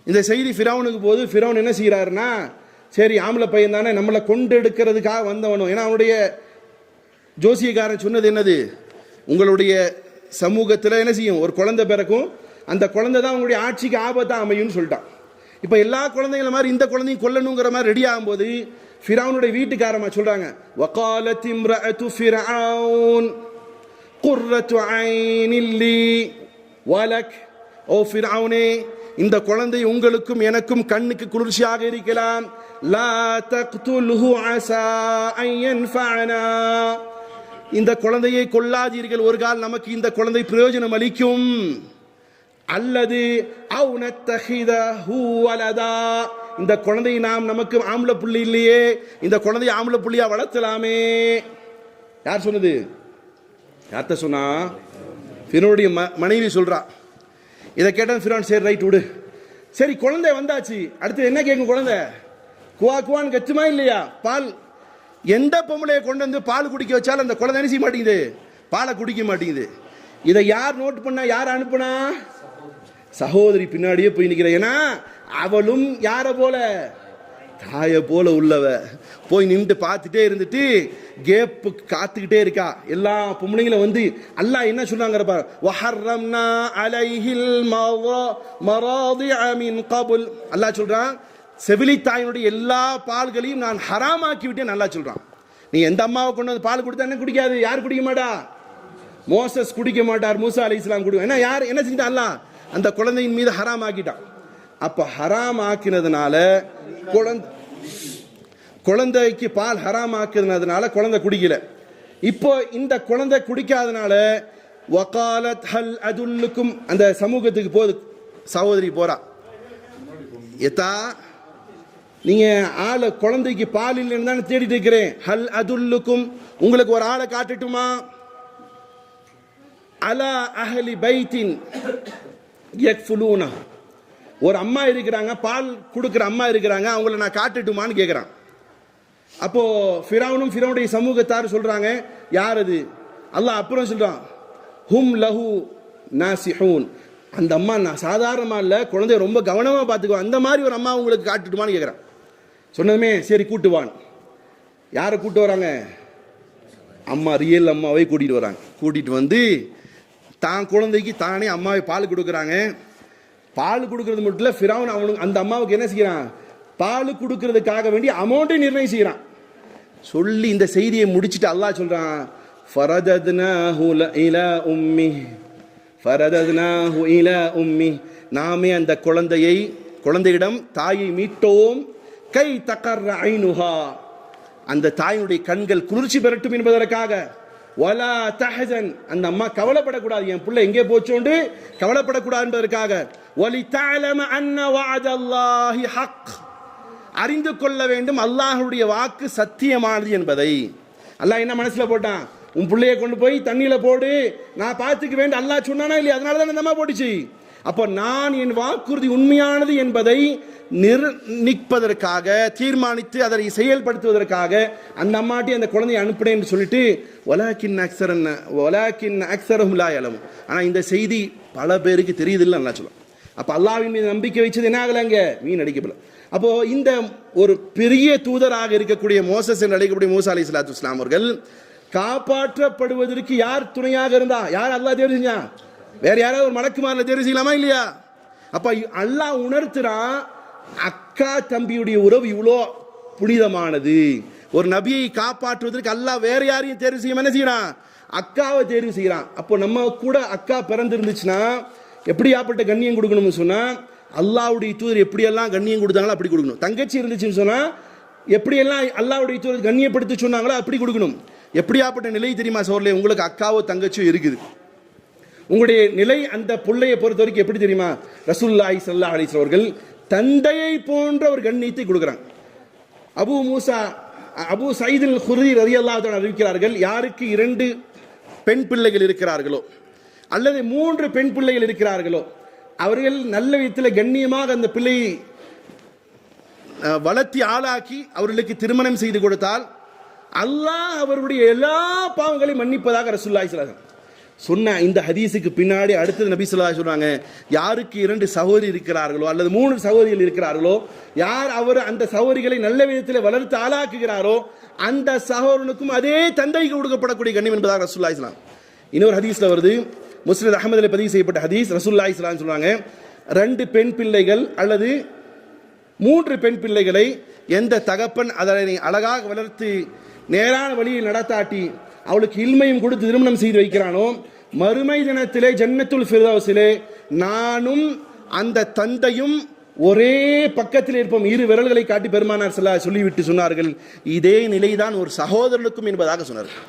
இந்த செய்தி ஃபிரௌனுக்கு போது, ஃபிரௌன் என்ன செய்கிறாருன்னா, சரி ஆம்பளை பையன் தானே, நம்மளை கொண்டு எடுக்கிறதுக்காக வந்தவனும். ஏன்னா அவனுடைய ஜோசியக்காரன் சொன்னது என்னது, உங்களுடைய சமூகத்தில் என்ன செய்யும், ஒரு குழந்தை பிறக்கும், அந்த குழந்தை தான் உங்களுடைய ஆட்சிக்கு ஆபத்தாக அமையும்னு சொல்லிட்டான். இப்போ எல்லா குழந்தைங்கள மாதிரி இந்த குழந்தையும் கொல்லணுங்கிற மாதிரி ரெடி ஆகும்போது ஃபிரௌனுடைய வீட்டுக்காரமா சொல்றாங்க, வகாலத் இம்ரஅத்து ஃபிரௌன் குர்ரத்து ஐனில் லி வலக். ஓ ஃபிரௌனே, இந்த குழந்தை உங்களுக்கும் எனக்கும் கண்ணுக்கு குளிர்ச்சியாக இருக்கலாம். லா தக்துல்ஹு அஸா அன் யன்ஃபஅனா, இந்த குழந்தையை கொல்லாதீர்கள், ஒரு கால் நமக்கு இந்த குழந்தை பிரயோஜனம் அளிக்கும். அல்லது அவு நத்தஹிதஹு வலதா, இந்த குழந்தையை நாம் நமக்கு ஆம்பளை புள்ளி இல்லையே, இந்த குழந்தையை ஆம்பளை புள்ளியா வளர்த்தலாமே. யார் சொன்னது? யார்கிட்ட சொன்னா? ஃபிரௌனுடைய மனைவி சொல்றா. இதை கேட்டால் ஃபிரௌன் சரி ரைட் விடு. சரி குழந்தை வந்தாச்சு, அடுத்து என்ன கேட்கும் குழந்தை? குவா குவான்னு கச்சுமா இல்லையா? பால். எந்த பொம்பளையை கொண்டு வந்து பால் குடிக்க வச்சாலும் அந்த குழந்தை என்ன செய்ய மாட்டேங்குது, பாலை குடிக்க மாட்டேங்குது. இதை யார் நோட் பண்ணா, யார் அனுப்புனா? சகோதரி பின்னாடியே போய் நிற்கிற. ஏன்னா அவளும் யாரை போல, தாயை போல உள்ளவ. போய் நின்று பார்த்துட்டே இருந்துட்டு கேப்பு காத்துக்கிட்டே இருக்கா. எல்லா பொம்பளைங்களும் வந்து அல்லாஹ் என்ன சொல்றாங்க பாரு, வஹர்ரம்னா அலைஹில் மராதிஅ மின் கபுல். அல்லாஹ் சொல்றான், செவிலி தாயினுடைய எல்லா பால்களையும் நான் ஹராமாக்கி விட்டேன். நல்லா சொல்றான். நீ எந்த அம்மாவை கொண்டு வந்து பால் கொடுத்தா என்ன குடிக்காது? யார் குடிக்க மாட்டா? மோசஸ் குடிக்க மாட்டார், மூசா அலைஹிஸ்ஸலாம் குடிக்கும். ஏன்னா யார் என்ன செஞ்சிட்டான்? அல்லாஹ் அந்த குழந்தையின் மீது ஹராம் ஆக்கிட்டான். அப்ப ஹராம் ஆக்கினதுனால குழந்தைக்கு பால் ஹராம் ஆக்கினதுனால குழந்தை குடிக்கல. இப்போ இந்த குழந்தை குடிக்காதனால வகாலத் ஹல் அதுல்லுக்கும், அந்த சமூகத்துக்கு போகுது. சகோதரி போறா, எத்தா நீங்க ஆளை, குழந்தைக்கு பால் இல்லைன்னு தானே தேடிட்டு இருக்கிறேன். ஹல் அதுல்லுக்கும், உங்களுக்கு ஒரு ஆளை காட்டட்டுமா? அலா அஹ்லி பைத்தின் யக்ஃபுலூனா, ஒரு அம்மா இருக்கிறாங்க, பால் கொடுக்குற அம்மா இருக்கிறாங்க, அவங்கள நான் காட்டட்டுமான்னு கேட்குறான். அப்போ ஃபிரௌனும் ஃபிரௌனுடைய சமூகத்தார் சொல்றாங்க, யார் அது? அல்லாஹ் அப்புறம் சொல்றான், ஹும் லஹு நாசிஹூன், அந்த அம்மா நான் சாதாரணமா இல்லை, குழந்தைய ரொம்ப கவனமாக பார்த்துக்கோ, அந்த மாதிரி ஒரு அம்மா உங்களுக்கு காட்டுட்டுமான்னு கேட்குறான். சொன்னதுமே சரி கூட்டுவான். யாரை கூட்டு வராங்க? அம்மா, ரியல் அம்மாவை கூட்டிகிட்டு வராங்க. கூட்டிகிட்டு வந்து தான் குழந்தைக்கு தானே அம்மாவை பால் கொடுக்குறாங்க. பால் கொடுக்கறது மட்டும் இல்லை, ஃபிரௌன் அவனுக்கு அந்த அம்மாவுக்கு என்ன செய்யறான்? பால் கொடுக்கறதுக்காக வேண்டி அமௌண்ட்டை நிர்ணயம் செய்யறான். சொல்லி இந்த செய்தியை முடிச்சுட்டு அல்லாஹ் சொல்றான், ஃபரதத்னாஹு இலா உம்மி, ஃபரதத்னாஹு இலா உம்மி, நாமே அந்த குழந்தையிடம் தாயை மீட்டோம், கை தகர்ர ஐனுஹா, அந்த தாயினுடைய கண்கள் குளிர்ச்சி பெறட்டும் என்பதற்காக. வலா தஹசன், அந்த அம்மா கவலைப்படக்கூடாது, என் பிள்ளை எங்கே போச்சோண்டு கவலைப்படக்கூடாது என்பதற்காக. வலி தஅலம அன்ன வஅதல்லாஹி ஹக், அறிந்து கொள்ள வேண்டும் அல்லாஹ்வுடைய வாக்கு சத்தியமானது என்பதை. அல்லாஹ் என்ன மனசுல போட்டான்? உன் பிள்ளைய கொண்டு போய் தண்ணியில போடு, நான் பார்த்துக்க வேண்டும் அல்லாஹ் சொன்னானா இல்லையா? அதனால தான் அந்த அம்மா போட்டுச்சு. அப்போ நான் என் வாக்குறுதி உண்மையானது என்பதை நிர்ணயிப்பதற்காக, தீர்மானித்து அதை செயல்படுத்துவதற்காக அந்த அம்மாட்டி அந்த குழந்தையை அனுப்பினேன்னு சொல்லிட்டு வலாக்கின் அக்ஸரஹும் லா யஅலமூன். ஆனால் இந்த செய்தி பல பேருக்கு தெரியுதில்லை நல்லா சொல்லலாம். அப்போ அல்லாஹ்வின் மீது நம்பிக்கை வச்சது என்ன ஆகலைங்க? வீணடிக்கப்படல. அப்போ இந்த ஒரு பெரிய தூதராக இருக்கக்கூடிய மோசஸ் என்று அழைக்கக்கூடிய மூசா அலைஹிஸ்ஸலாத்து வஸ்ஸலாம் அவர்கள் காப்பாற்றப்படுவதற்கு யார் துணையாக இருந்தா? யார் அல்லாஹ் தேர்வு செஞ்சா? வேற யாராவது ஒரு மலக்குமாரில் தேர்வு செய்யலாமா இல்லையா? அப்ப அல்லாஹ் உணர்த்துறான், அக்கா தம்பியுடைய உறவு இவ்வளோ புனிதமானது. ஒரு நபியை காப்பாற்றுவதற்கு அல்லாஹ் வேற யாரையும் தேர்வு செய்ய என்ன செய்யறான்? அக்காவை தேர்வு செய்யறான். அப்போ நம்ம கூட அக்கா பிறந்திருந்துச்சுன்னா எப்படியாப்பட்ட கண்ணியம் கொடுக்கணும்னு சொன்னா, அல்லாஹ்வுடைய தூதர் எப்படியெல்லாம் கண்ணியம் கொடுத்தாங்களோ அப்படி கொடுக்கணும். தங்கச்சி இருந்துச்சுன்னு சொன்னா எப்படியெல்லாம் அல்லாஹ்வுடைய தூதர் கண்ணியப்படுத்தி சொன்னாங்களோ அப்படி கொடுக்கணும். எப்படியாப்பட்ட நிலை தெரியுமா சோர்லே? உங்களுக்கு அக்காவோ தங்கச்சியோ இருக்குது, உங்களுடைய நிலை அந்த பிள்ளையை பொறுத்த வரைக்கும் எப்படி தெரியுமா? ரசூலுல்லாஹி ஸல்லல்லாஹு அலைஹி வஸல்லம் அவர்கள் தந்தையை போன்ற ஒரு கண்ணியத்தை கொடுக்குறாங்க. அபூ சயீத் அல் குத்ரி ரலியல்லாஹு தஆலா அறிவிக்கிறார்கள், யாருக்கு 2 பெண் பிள்ளைகள் இருக்கிறார்களோ அல்லது 3 பெண் பிள்ளைகள் இருக்கிறார்களோ அவர்கள் நல்ல விதத்தில் கண்ணியமாக அந்த பிள்ளையை வளர்த்தி ஆளாக்கி அவர்களுக்கு திருமணம் செய்து கொடுத்தால் அல்லாஹ் அவருடைய எல்லா பாவங்களையும் மன்னிப்பதாக ரசூலுல்லாஹி ஸல்லல்லாஹு அலைஹி வஸல்லம் சொன்ன இந்த ஹதீஸுக்கு பின்னாடி அடுத்தது நபி ஸல்லல்லாஹு அலைஹி வஸல்லம் சொல்றாங்க, யாருக்கு 2 சகோதரி இருக்கிறார்களோ அல்லது 3 சகோதரிகள் இருக்கிறார்களோ, யார் அவர் அந்த சகோதரிகளை நல்ல விதத்தில் வளர்த்து ஆளாக்குகிறாரோ அந்த சகோதரனுக்கும் அதே தந்தைக்கு கொடுக்கப்படக்கூடிய கண்ணியம் என்பதாக ரசூலுல்லாஹி ஸல்லல்லாஹு அலைஹி வஸல்லம். இன்னொரு ஹதீஸ்ல வருது, முஸ்னத் அஹ்மதில் பதிவு செய்யப்பட்ட ஹதீஸ், ரசூலுல்லாஹி ஸல்லல்லாஹு அலைஹி வஸல்லம் சொல்றாங்க, 2 பெண் பிள்ளைகள் அல்லது 3 பெண் பிள்ளைகளை எந்த தகப்பன் அதனை அழகாக வளர்த்து நேரான வழியில் நடத்தாட்டி அவளுக்கு இல்மையும் கொடுத்து திருமணம் செய்து வைக்கிறானோ, மறுமை தினத்திலே ஜன்னத்துல் ஃபிர்தௌஸிலே நானும் அந்த தந்தையும் ஒரே பக்கத்தில் இருப்போம். 2 விரல்களை காட்டி பெருமானார் ஸல்லல்லாஹு அலைஹி சொல்லிவிட்டு சொன்னார்கள், இதே நிலைதான் ஒரு சகோதரனுக்கும் என்பதாக சொன்னார்கள்.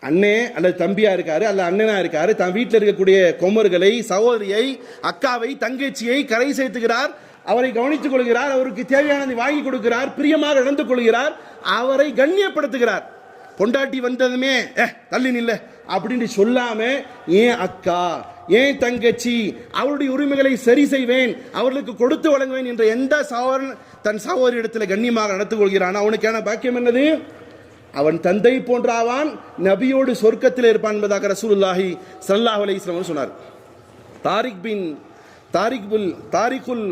அண்ணே அல்லது தம்பியா இருக்காரு அல்ல அண்ணனா இருக்காரு, தன் வீட்டில் இருக்கக்கூடிய கொமர்களை, சகோதரியை, அக்காவை, தங்கச்சியை கரை சேர்த்துக்கிறார், அவரை கவனித்துக் கொள்கிறார், அவருக்கு தேவையானதை வாங்கி கொடுக்கிறார், பிரியமாக நடந்து கொள்கிறார், அவரை கண்ணியப்படுத்துகிறார். பொண்டாட்டி வந்ததுமே தள்ளி நில்ல அப்படின்னு சொல்லாம ஏன் அக்கா, ஏன் தங்கச்சி, அவருடைய உரிமைகளை சரி செய்வேன், அவர்களுக்கு கொடுத்து வழங்குவேன் என்ற எந்த சகோதரன் தன் சகோதரி இடத்துல கண்ணியமாக நடந்து கொள்கிறான் அவனுக்கான பாக்கியம் என்னது? அவன் தந்தை போன்றாவான், நபியோடு சொர்க்கத்தில் இருப்பான் என்பதாக ரசூலுல்லாஹி ஸல்லல்லாஹு அலைஹி வஸல்லம் சொன்னார். தாரிகுல்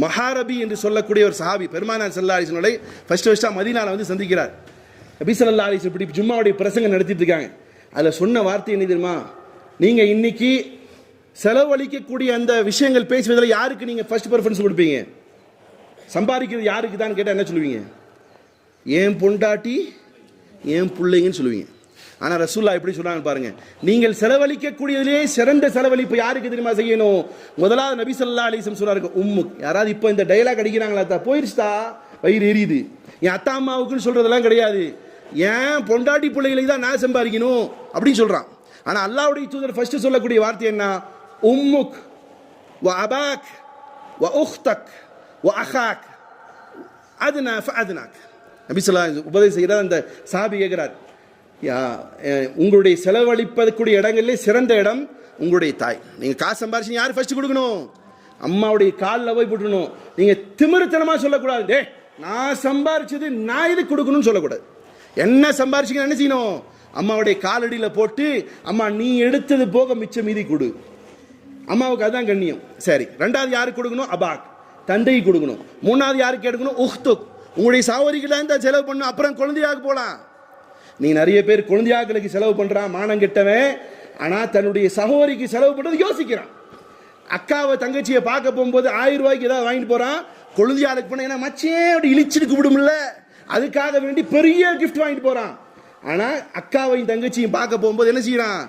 மஹாரபி என்று சொல்லக்கூடிய ஒரு சஹாபி பெருமானார் ஸல்லல்லாஹு அலைஹி வஸல்லம் ஃபர்ஸ்ட் மதீனால வந்து சந்திக்கிறார். நபி ஸல்லல்லாஹு அலைஹி வஸல்லம் இப்படி ஜும்மாவுடைய பிரசங்கம் நடத்திட்டு இருக்காங்க. அதில் சொன்ன வார்த்தை என்ன தெரியுமா? நீங்க இன்னைக்கு செலவழிக்கக்கூடிய அந்த விஷயங்கள் பேசுவதில் யாருக்கு நீங்க ஃபர்ஸ்ட் ப்ரிஃபரன்ஸ் கொடுப்பீங்க? சம்பாதிக்கிறது யாருக்கு தான் கேட்டால் என்ன சொல்லுவீங்க? ஏன் பொண்டாட்டி ஏன் பிள்ளைங்கன்னு சொல்லுவீங்க. ஆனால் ரசூலுல்லாஹ் எப்படி சொல்றாங்க பாருங்க, நீங்கள் செலவழிக்கக்கூடியதிலே சிறந்த செலவழிப்பு யாருக்கு தெரியுமா செய்யணும்? முதலாவது நபி ஸல்லல்லாஹு அலைஹி வஸல்லம் சொல்றாங்க, யாராவது இப்போ இந்த டைலாக் அடிக்கிறாங்களா? போயிருச்சுதா, வயிறு எரியுது, என் அத்தா அம்மாவுக்குன்னு சொல்றதெல்லாம் கிடையாது, ஏன் பொண்டாட்டி பிள்ளைகளுக்கு தான் நான் சம்பாதிக்கணும் அப்படின்னு சொல்றான். ஆனால் அல்லாஹ்வுடைய தூதர் ஃபர்ஸ்ட் சொல்லக்கூடிய வார்த்தை என்ன? உம்முக் வ அபாக் வ உக்தக் வ அஹாக் அதுனா ஃபஅதுனாக். நபி ஸல்லல்லாஹு அலைஹி வஸல்லம் உபதேசம் செய்கிறார். அந்த சஹாபி கேட்கிறார், உங்களுடைய செலவழிப்பதற்குரிய இடங்களிலே சிறந்த இடம் உங்களுடைய தாய். நீங்க காசு சம்பாரிச்சு யார் ஃபர்ஸ்ட் கொடுக்கணும்? அம்மாவுடைய காலில் போய் போட்டுணும். நீங்க திமிருத்தனமா சொல்லக்கூடாது, டே நான் சம்பாரிச்சது நான் இது கொடுக்கணும்னு சொல்லக்கூடாது. என்ன சம்பாரிச்சிங்க என்ன செய்யணும்? அம்மாவுடைய காலடியில் போட்டு, அம்மா நீ எடுத்தது போக மிச்சம் மீதி கொடு. அம்மாவுக்கு அதுதான் கண்ணியம். சரி, 2வது யாருக்கு கொடுக்கணும்? அபாக், தந்தைக்கு கொடுக்கணும். 3வது யாருக்கு எடுக்கணும்? உஹ்துக், உங்களுடைய சகோதரிக்கு தான் செலவு பண்ணணும். அப்புறம் குழந்தையாக போகலாம். நீ நிறைய பேர் குழந்தையாக்களுக்கு செலவு பண்றான், மானம் கெட்டவன். ஆனா தன்னுடைய சகோதரிக்கு செலவு பண்றது யோசிக்கிறான். அக்காவை தங்கச்சியை பார்க்க போகும்போது 1000 ரூபாய்க்கு ஏதாவது வாங்கிட்டு போறான், குழந்தையாளுக்கு போன ஏன்னா மச்சே அப்படி இழிச்சிட்டு கூப்பிடும்ல, அதுக்காக வேண்டி பெரிய கிஃப்ட் வாங்கிட்டு போறான். ஆனா அக்காவையும் தங்கச்சியும் பார்க்க போகும்போது என்ன செய்யறான்?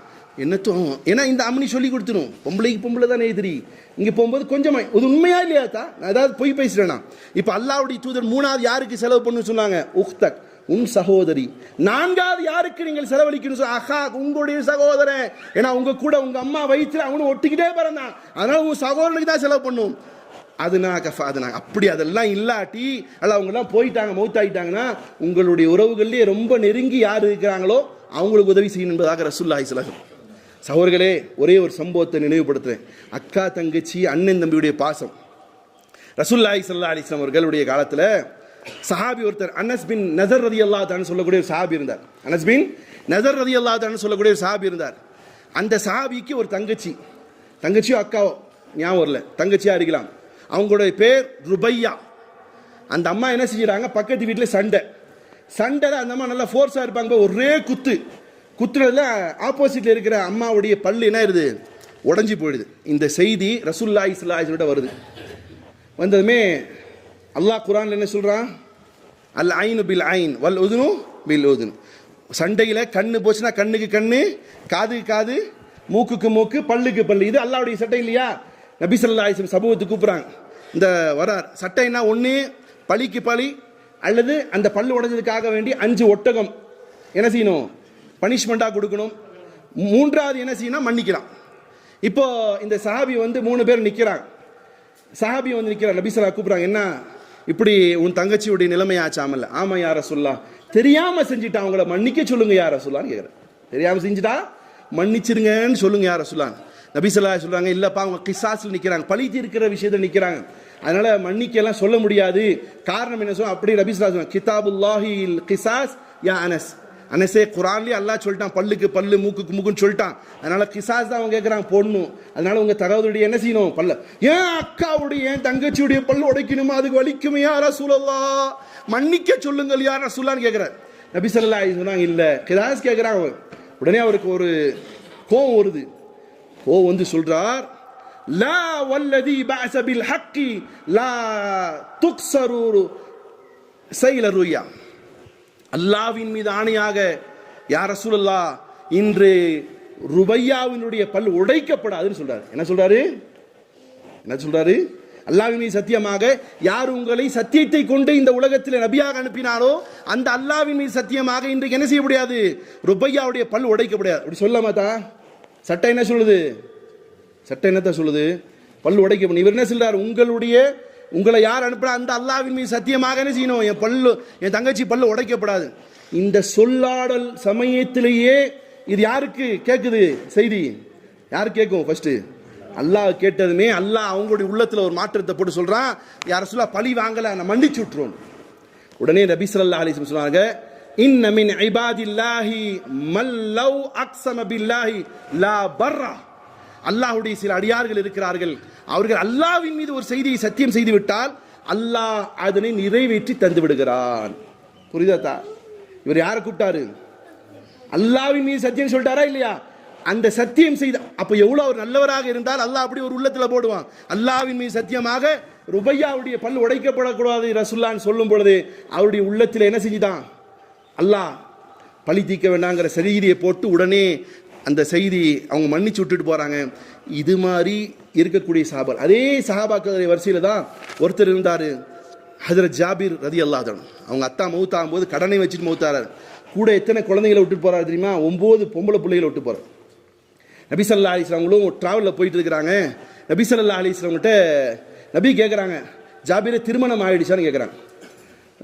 என்னத்தும் ஏன்னா இந்த அம்மனி சொல்லி கொடுத்துரும், பொம்பளைக்கு பொம்பளை தானே எதிரி. இங்கே போகும்போது கொஞ்சமா இது உண்மையா இல்லையாத்தா, நான் ஏதாவது பொய் பேசுறேன்னா. இப்போ அல்லாஹ்வுடைய தூதர் 3வது யாருக்கு செலவு பண்ணு சொன்னாங்க? உக்தக், உன் சகோதரி. 4வது யாருக்கு நீங்கள் செலவழிக்கணும்? அஹா, உங்களுடைய சகோதரன். ஏன்னா உங்க கூட உங்க அம்மா வயிற்றுல அவனு ஒட்டிக்கிட்டே பிறந்தான், அதனால உங்க சகோதரனுக்கு தான் செலவு பண்ணும். அதுனா அப்படி அதெல்லாம் இல்லாட்டி அல்ல அவங்கெல்லாம் போயிட்டாங்க, மௌத்தாயிட்டாங்கன்னா உங்களுடைய உறவுகள்லேயே ரொம்ப நெருங்கி யார் இருக்கிறாங்களோ அவங்களுக்கு உதவி செய்யணும் என்பதாக ரசூலுல்லாஹி ஸல்லல்லாஹு அலைஹி வஸல்லம். சகோதரர்களே, ஒரே ஒரு சம்பவத்தை நினைவுபடுத்துறேன். அக்கா தங்கச்சி அண்ணன் தம்பியுடைய பாசம். ரசூலுல்லாஹி ஸல்லல்லாஹு அலைஹி வஸல்லம் அவர்களுடைய காலத்தில் சஹாபி ஒருத்தர் அனஸ் பின் நஸர் ரலியல்லாஹு தஆலா சொல்லக்கூடிய ஒரு சஹாபி இருந்தார். அனஸ் பின் நஸர் ரலியல்லாஹு தஆலா சொல்லக்கூடிய ஒரு சஹாபி இருந்தார். அந்த சஹாபிக்கு ஒரு தங்கச்சியோ அக்காவோ ஞாபகம் வரல, தங்கச்சியா இருக்கலாம். அவங்களுடைய பேர் ருபையா. அந்த அம்மா என்ன செஞ்சுறாங்க, பக்கத்து வீட்டில் சண்டைல அந்த அம்மா நல்லா ஃபோர்ஸாக இருப்பாங்க. ஒரே குத்துறதுல ஆப்போசிட்ல இருக்கிற அம்மாவுடைய பல்லு என்ன ஆயிருது, உடஞ்சி போயிடுது. இந்த செய்தி ரசூலுல்லாஹி ஸல்லல்லாஹு அலைஹி வஸல்லம் வருது. வந்ததுமே அல்லாஹ் குர்ஆன்ல என்ன சொல்றான்? அல் ஐனு பில் ஐன் வல் உதுனு பில் உதுன். சண்டையில் கண்ணு போச்சுன்னா கண்ணுக்கு கண்ணு, காதுக்கு காது, மூக்குக்கு மூக்கு, பல்லுக்கு பல்லு. இது அல்லாஹ்வுடைய சட்டை இல்லையா? நபி ஸல்லல்லாஹு அலைஹி வஸல்லம் சமூகத்துக்கு கூப்பிட்றாங்க. இந்த வரார் சட்டைன்னா ஒன்று பழிக்கு பழி, அல்லது அந்த பல்லு உடைஞ்சதுக்காக வேண்டி 5 ஒட்டகம் என்ன செய்யணும், பனிஷ்மெண்ட்டாக கொடுக்கணும். 3வது என்ன செய்யணும், மன்னிக்கலாம். இப்போ இந்த சஹாபி 3 பேர் நிற்கிறாங்க. சஹாபி நிற்கிறார், நபி ஸல்லல்லாஹு கூப்பிட்றாங்க, என்ன இப்படி உன் தங்கச்சியுடைய நிலைமையாச்சாமல்ல? ஆமா யா ரசூலுல்லாஹ், தெரியாம செஞ்சுட்டா, அவங்கள மன்னிக்க சொல்லுங்க யா ரசூலுல்லாஹ்னு கேட்குறேன். தெரியாம செஞ்சுட்டா மன்னிச்சிருங்கன்னு சொல்லுங்க யா ரசூலுல்லாஹ். நபி ஸல்லல்லாஹு அலைஹி சொல்றாங்க, இல்லப்பா அவங்க கிசாஸ்ல நிற்கிறாங்க, பழி தீர்க்கிற விஷயத்தில் நிற்கிறாங்க, அதனால மன்னிக்கலாம் சொல்ல முடியாது. காரணம் என்ன சொல்ல? அப்படி நபி ஸல்லல்லாஹு அலைஹி கிதாபுல்லாஹில் கிசாஸ் யா அனஸே, குர்ஆன்லயே அல்லாஹ் சொல்லிட்டான், பல்லுக்கு பல்லு மூக்குக்கு மூக்குன்னு சொல்லிட்டான். அதனால கிசாஸ் தான் அவங்க கேட்குறாங்க, பொண்ணு. அதனால உங்க தகவலுடைய என்ன செய்யணும், பல்ல ஏன் அக்காவுடைய ஏன் தங்கச்சியுடைய பல்லு உடைக்கணுமா, அதுக்கு வலிக்குமே யா ரசூலல்லாஹ், மன்னிக்க சொல்லுங்கள் யா ரசூலுல்லாஹ்னு கேட்குறாரு. நபி ஸல்லல்லாஹு அலைஹி சொன்னாங்க, இல்ல கிதாஸ் கேட்குறாங்க. உடனே அவருக்கு ஒரு கோவம் வருது. சொல்றார், லா வல்லதி பஅஸ பில் ஹக்கி லா துக்ஸரு சைல ருயா. அல்லாஹ்வின் மீது ஆணையாக யா ரசூலுல்லாஹ், இன்று ருபையாவினுடைய பல் உடைக்கப்படாதுன்னு சொல்றாரு. என்ன சொல்றாரு? அல்லாஹ்வின் மீது சத்தியமாக, யார் உங்களை சத்தியத்தை கொண்டு இந்த உலகத்தில் நபியாக அனுப்பினாரோ அந்த அல்லாஹ்வின் மீது சத்தியமாக இன்றைக்கு என்ன செய்ய முடியாது, ருபையாவுடைய பல் உடைக்கப்படாது. அப்படி சொல்லாமாத்தா? சட்டை என்ன சொல்லுது? சட்டை என்னத்தான் சொல்லுது? பல்லு உடைக்கப்படும். இவர் என்ன சொல்றாரு? உங்களை யார் அனுப்புறா அந்த அல்லாஹ்வின் மீது சத்தியமாக என்ன செய்யணும், என் தங்கச்சி பல்லு உடைக்கப்படாது. இந்த சொல்லாடல் சமயத்திலேயே இது யாருக்கு கேட்குது செய்தி? யாருக்கு கேட்கும்? ஃபர்ஸ்ட் அல்லாஹ் கேட்டதுமே அல்லாஹ் அவங்களுடைய உள்ளத்துல ஒரு மாற்றத்தை போட்டு சொல்றான், யார் ரசூலா பழி வாங்கல, நான் மன்னிச்சு விட்டுருவோம். உடனே நபி ஸல்லல்லாஹு அலைஹி வஸல்லம் சொன்னாங்க, இன்ன மின் இபாதில்லாஹி மல்லவ் அக்ஸம பில்லாஹி லா பர்ரா. அல்லாஹ்வுடைய சில அடியார்கள் இருக்கிறார்கள், அவர்கள் அல்லாஹ்வின் மீது ஒரு செய்தியை சத்தியம் செய்து விட்டால் அல்லாஹ் அதனை நிறைவேற்றி தந்து விடுகிறான். புரியுதா? இவர் யாரை கூப்பிட்டாரு? அல்லாஹ்வின் மீது சத்தியம் சொல்லிட்டாரா இல்லையா? அந்த சத்தியம் செய்த அப்ப எவ்வளவு அவர் நல்லவராக இருந்தால் அல்லாஹ் அப்படி ஒரு உள்ளத்துல போடுவான். அல்லாஹ்வின் மீது சத்தியமாக ருபையாவுடைய பல் உடைக்கப்படக்கூடாது ரசூலுல்லாஹ் சொல்லும் பொழுது அவருடைய உள்ளத்தில் என்ன செஞ்சுட்டான்? அல்லாஹ் பழி தீர்க்க வேண்டாங்கிற செய்தியை போட்டு உடனே அந்த செய்தி அவங்க மன்னிச்சு விட்டுட்டு போறாங்க. இது மாதிரி இருக்கக்கூடிய சஹாபா, அதே சஹாபாக்கள் வரிசையில் தான் ஒருத்தர் இருந்தார், ஹஜ்ரத் ஜாபிர் ரலியல்லாஹு அன்ஹு. அவங்க அத்தா மௌத்தாகும் போது கடனை வச்சுட்டு மௌத்தாரார். கூட எத்தனை குழந்தைகளை விட்டுட்டு போறாரு தெரியுமா? 9 பொம்பளை பிள்ளைகளை விட்டு போறார். நபி ஸல்லல்லாஹு அலைஹி வஸல்லம் டிராவலில் போயிட்டு இருக்கிறாங்க. நபி ஸல்லல்லாஹு அலைஹி வஸல்லம் கிட்ட நபி கேட்குறாங்க, ஜாபிரை திருமணம் ஆயிடுச்சான்னு கேட்குறாங்க.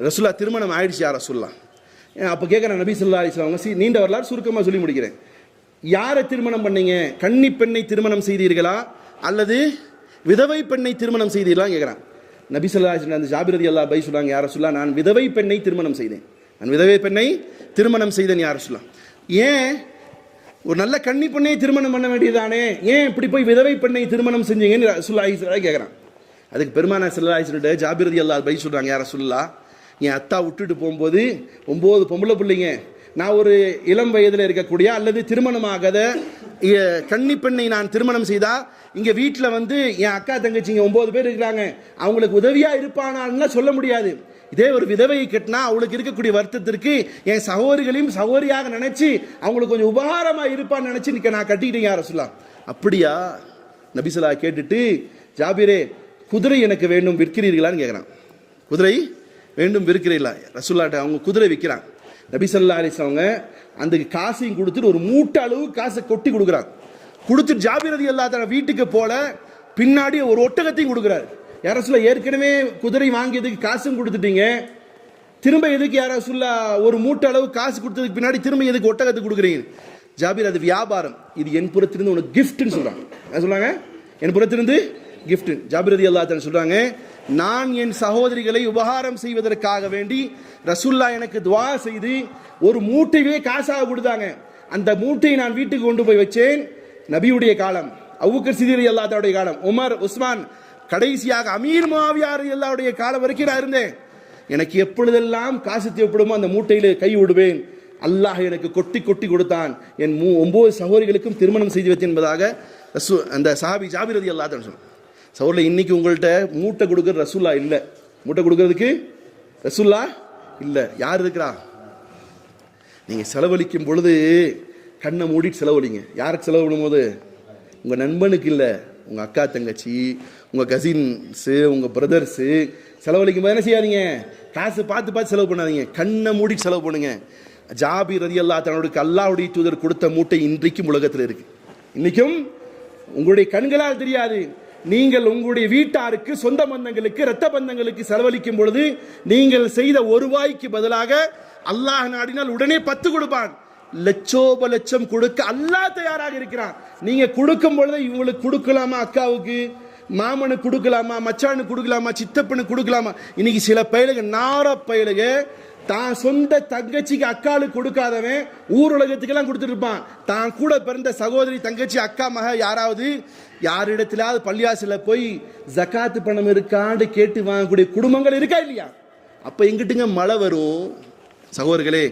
ரசூலுல்லாஹ் திருமணம் ஆயிடுச்சு யார் ரசூலுல்லாஹ்? அப்போ கேட்குறாங்க நபி ஸல்லல்லாஹு அலைஹி வஸல்லம், நீண்ட வரலாறு சுருக்கமாக சொல்லி முடிக்கிறேன். யாரை திருமணம் பண்ணீங்க? கன்னி பெண்ணை திருமணம் செய்தீர்களா அல்லது விதவை பெண்ணை திருமணம் செய்தீர்களா கேட்குறான். நபி ஸல்லல்லாஹு அலைஹி வஸல்லம் அந்த ஜாபிர் ரலியல்லாஹு அன்ஹு சொல்றாங்க, யார் ரசூலுல்லாஹ், நான் விதவை பெண்ணை திருமணம் செய்தேன். யார் ரசூலுல்லாஹ்? ஏன் ஒரு நல்ல கன்னி பெண்ணை திருமணம் பண்ண வேண்டியதானே, ஏன் இப்படி போய் விதவை பெண்ணை திருமணம் செஞ்சீங்கன்னு ரசூலுல்லாஹ் கேட்குறான். அதுக்கு பெருமானார் ஸல்லல்லாஹு அலைஹி வஸல்லம் ஜாபிர் ரலியல்லாஹு அன்ஹு சொல்றாங்க, யார் ரசூலுல்லாஹ், என் அத்தா விட்டுட்டு போகும்போது 9 பொம்பளை பிள்ளைங்க, நான் ஒரு இளம் வயதில் இருக்கக்கூடிய அல்லது திருமணமாகாத கன்னி பெண்ணை நான் திருமணம் செய்தா இங்கே வீட்டில் என் அக்கா தங்கச்சிங்க 9 பேர் இருக்கிறாங்க, அவங்களுக்கு உதவியாக இருப்பானான்னு சொல்ல முடியாது. இதே ஒரு விதவையை கட்டினா அவளுக்கு இருக்கக்கூடிய வருத்தத்திற்கு என் சகோதரிகளையும் சகோதரியாக நினைச்சு அவங்களுக்கு கொஞ்சம் உபகாரமா இருப்பான்னு நினைச்சு நான் கட்டிக்கிட்டேன் யார சொல்லலாம். அப்படியா நபிசல்லா கேட்டுட்டு, ஜாபிரே குதிரை எனக்கு வேண்டும் விற்கிறீர்களான்னு கேட்குறான். குதிரை வேண்டும் விற்கிறீர்களா ரசூல்லாட்ட? அவங்க குதிரை விற்கிறான். நபிசல்லா அலிஸ்லாம் அவங்க அந்த காசையும் கொடுத்துட்டு ஒரு மூட்டை அளவு காசை கொட்டி கொடுக்குறாங்க. கொடுத்துட்டு ஜாபிர் ரலியல்லாஹு தஆலா வீட்டுக்கு போல பின்னாடி ஒரு ஒட்டகத்தையும் கொடுக்குறாரு. யார சொல்ல ஏற்கனவே குதிரை வாங்கியதுக்கு காசும் கொடுத்துட்டீங்க, திரும்ப எதுக்கு யார சொல்ல ஒரு மூட்டை அளவு காசு கொடுத்ததுக்கு பின்னாடி திரும்ப எதுக்கு ஒட்டகத்துக்கு கொடுக்குறீங்க? ஜாபிர் அது வியாபாரம், இது என் புறத்திலிருந்து உனக்கு கிஃப்ட்னு சொல்றாங்க. என்ன சொல்றாங்க? என் புறத்திலிருந்து கிஃப்ட். ஜாபிர் ரலியல்லாஹு தஆலா சொல்றாங்க, நான் என் சகோதரிகளை உபகாரம் செய்வதற்காக வேண்டி ரசூல்லா எனக்கு துவா செய்து ஒரு மூட்டையே காசாக கொடுத்தாங்க. அந்த மூட்டையை நான் வீட்டுக்கு கொண்டு போய் வச்சேன். நபியுடைய காலம், அபூபக்கர் சிதீக் ரலியல்லாஹு தஆலாவுடைய காலம், உமர், உஸ்மான், கடைசியாக அமீர் முஆவியா ரலியல்லாஹுடைய காலம் வரைக்கும் நான் இருந்தேன். எனக்கு எப்பொழுதெல்லாம் காசு தேவைப்படுமோ அந்த மூட்டையில கை விடுவேன். அல்லாஹ் எனக்கு கொட்டி கொட்டி கொடுத்தான். என் 9 சகோதரிகளுக்கும் திருமணம் செய்து வைத்தேன் என்பதாக அந்த சஹாபி ஜாபிர் ரலியல்லாஹு தஆலா சொன்னார். சகோதரர்களே, இன்னைக்கு உங்கள்கிட்ட மூட்டை கொடுக்குற ரசூல்லா இல்லை, மூட்டை கொடுக்கறதுக்கு ரசூல்லா இல்லை. யார் இருக்கிறா? நீங்க செலவழிக்கும் பொழுது கண்ணை மூடிட்டு செலவழிங்க. யாருக்கு செலவிடும் போது? உங்க நண்பனுக்கு இல்லை, உங்க அக்கா தங்கச்சி, உங்க கசின்ஸு, உங்க பிரதர்ஸு செலவழிக்கும் போது என்ன செய்யாதீங்க? காசு பார்த்து பார்த்து செலவு பண்ணாதீங்க, கண்ணை மூடிட்டு செலவு பண்ணுங்க. ஜாபிர் ரலியல்லாஹு தஆலாவுக்கு அல்லாஹ்வுடைய தூதர் கொடுத்த மூட்டை இன்றைக்கும் உலகத்தில் இருக்கு. இன்னைக்கும் உங்களுடைய கண்களால் தெரியாது. நீங்கள் உங்களுடைய வீட்டாருக்கு, சொந்த பந்தங்களுக்கு, இரத்த பந்தங்களுக்கு செலவழிக்கும் பொழுது நீங்கள் செய்த ஒரு ரூபாய்க்கு பதிலாக அல்லாஹ் நாடினால் உடனே 10 கொடுப்பான். லட்சோப லட்சம் கொடுக்க அல்லாஹ் தயாராக இருக்கிறான். நீங்க கொடுக்கும் பொழுது இவங்களுக்கு கொடுக்கலாமா, அக்காவுக்கு மாமனுக்கு கொடுக்கலாமா, மச்சானுக்கு கொடுக்கலாமா, சித்தப்பனுக்கு கொடுக்கலாமா? இன்னைக்கு சில பயலுக நார பயலுக தான் சொந்த தங்கச்சிக்கு அக்காளுக்கு கொடுக்காதவன் ஊர் உலகத்துக்கெல்லாம் கொடுத்துட்டு இருப்பான். தான் கூட பிறந்த சகோதரி, தங்கச்சி, அக்கா, மக யாராவது யாரிடத்திலாவது பள்ளியாசில போய் ஜகாத்து பணம் இருக்கான்னு கேட்டு வாங்கக்கூடிய குடும்பங்கள் இருக்கா இல்லையா? அப்ப எங்கிட்டுங்க மழை வரும்? சகோதரர்களே,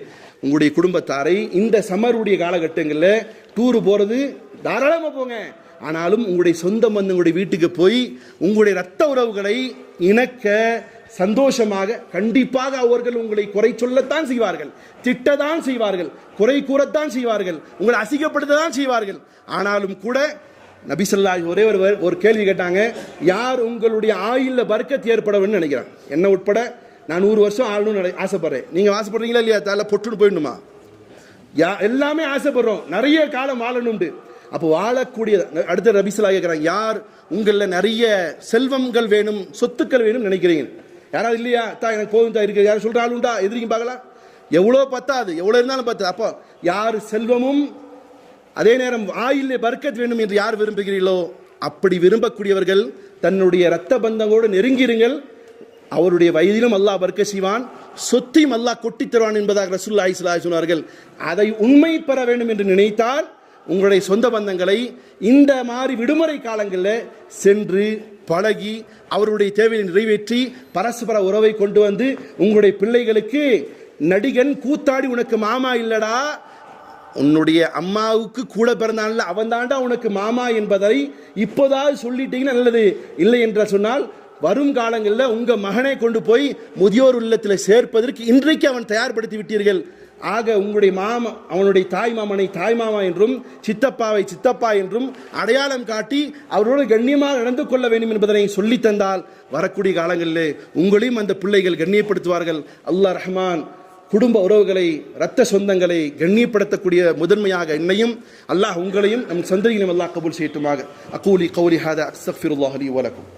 உங்களுடைய குடும்பத்தாரை இந்த சம்மருடைய காலகட்டங்களில் டூரு போறது தாராளமாக போங்க. ஆனாலும் உங்களுடைய சொந்த பந்தங்களுடைய வீட்டுக்கு போய் உங்களுடைய ரத்த உறவுகளை இணக்க சந்தோஷமாக, கண்டிப்பாக அவர்கள் உங்களை குறை சொல்லத்தான் செய்வார்கள், திட்டத்தான் செய்வார்கள், குறை கூறத்தான் செய்வார்கள், உங்களை அசிங்கப்படுத்ததான் செய்வார்கள். ஆனாலும் கூட நபி ஸல்லல்லாஹு ஒரே ஒரு கேள்வி கேட்டாங்க, யார் உங்களுடைய ஆயுள்ல பர்க்கத் ஏற்பட வேண்டும் நினைக்கிறான்? என்ன உட்பட நான் 100 வருஷம் ஆளணும்னு ஆசைப்படுறேன். நீங்க ஆசைப்படுறீங்களா இல்லையா? தலை பொட்டுன்னு போயிடணுமா? எல்லாமே ஆசைப்படுறோம், நிறைய காலம் வாழணும்னு. அப்போ வாழக்கூடிய அடுத்த நபி ஸல்லல்லாஹு கேட்கிறாங்க, யார் உங்களில் நிறைய செல்வங்கள் வேணும், சொத்துக்கள் வேணும் நினைக்கிறீங்க? யாராவது இல்லையா? எனக்கு போதும் தான் இருக்கு. யாரும் சொல்ற ஆள் உண்டா? எதிரிக்கும் பார்க்கலாம். எவ்வளோ பத்தாது, எவ்வளோ இருந்தாலும் பத்தாது. அப்போ யார் செல்வமும் அதே நேரம் ஆயிலே பர்க்கத் வேண்டும் என்று யார் விரும்புகிறீர்களோ, அப்படி விரும்பக்கூடியவர்கள் தன்னுடைய இரத்த பந்தங்களோடு நெருங்கிருங்கள். அவருடைய வயதிலும் அல்லாஹ் பர்க்கத் செய்வான், சொத்தையும் அல்லாஹ் கொட்டி தருவான் என்பதாக ரசூலுல்லாஹி ஸல்லல்லாஹு அலைஹி சொன்னார்கள். அதை உண்மை பெற வேண்டும் என்று நினைத்தால் உங்களுடைய சொந்த பந்தங்களை இந்த மாதிரி விடுமுறை காலங்களில் சென்று பழகி அவருடைய தேவையை நிறைவேற்றி பரஸ்பர உறவை கொண்டு வந்து உங்களுடைய பிள்ளைகளுக்கு நடிகன் கூத்தாடி உனக்கு மாமா இல்லடா, உன்னுடைய அம்மாவுக்கு கூட பிறந்தான்ல அவன் தாண்டா உனக்கு மாமா என்பதை இப்போதாவது சொல்லிட்டீங்கன்னா நல்லது. இல்லை என்று சொன்னால் வரும் காலங்களில் உங்க மகனை கொண்டு போய் முதியோர் இல்லத்தில் சேர்ப்பதற்கு இன்றைக்கு அவன் தயார்படுத்தி விட்டீர்கள். ஆக உங்களுடைய மாமா, அவனுடைய தாய் மாமனை தாய் மாமா என்றும் சித்தப்பாவை சித்தப்பா என்றும் அடையாளம் காட்டி அவரோடு கண்ணியமாக நடந்து கொள்ள வேண்டும் என்பதனை சொல்லி தந்தால் வரக்கூடிய காலங்களிலே உங்களையும் அந்த பிள்ளைகள் கண்ணியப்படுத்துவார்கள். அல்லாஹ் ரஹ்மான் குடும்ப உறவுகளை, இரத்த சொந்தங்களை கண்ணியப்படுத்தக்கூடிய முதன்மையாக என்னையும் அல்லாஹ் உங்களையும் நம் சந்ததியிலும் அல்லாஹ் கபூல் செய்யட்டுமாக. அகூலி கௌலி ஹாதா அஸ்தக்ஃபிருல்லாஹ் லி வ லக்கும்.